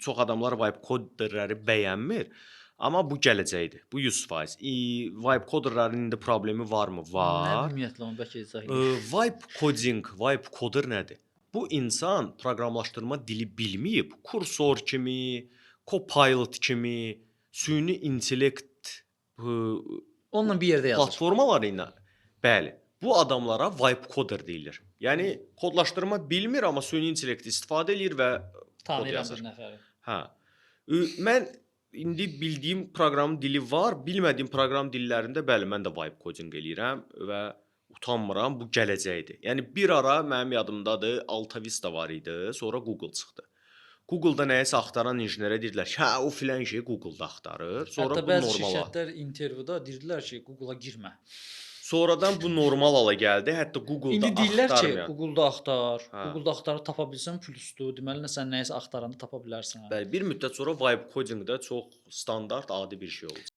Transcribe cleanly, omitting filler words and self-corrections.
çox adamlar vibe coderləri bəyənmir. Amma bu gələcəkdir. Bu 100%. Vibe coderların indi problemi varmı? Nə Var. ümumiyyətlə onu bəlkə izah edin. Vibe coding, vibe coder nədir? Bu insan proqramlaşdırma dili bilməyib, kursor kimi, Copilot kimi, süni intellekt Onunla bir yerdə yazır. platformaları ilə bəli, bu adamlara vibe coder deyilir. Yəni kodlaşdırma bilmir, amma süni intellekt istifadə eləyir və kod Tanıyıram yazır. bir nəfəri. Hə. Mən indi bildiyim proqram dili var, bilmədiyim proqram dillərində bəli, mən də vibe coding eləyirəm və utanmıram, bu gələcəkdir. Yəni bir ara mənim yadımdadır, Alta Vista var idi, sonra Google çıxdı. Google-da nəyisə axtaran injinerə dedilər ki, hə, o filan şeyi Google-da axtarır. Sonra Hətta bu bəzi normal. şirkətlər intervyuda deyirdilər ki, Google-a girmə. Sonradan bu normal hala gəldi. Hətta Google-da İndi deyirlər ki, axtarmayan. Google-da axtar. Hə. Google-da axtarıb tapa bilsən plusdur. Deməli, sən nəyisə axtaranda tapa bilərsən. Bəli, bir müddət sonra vibe coding də çox standart, adi bir şey oldu.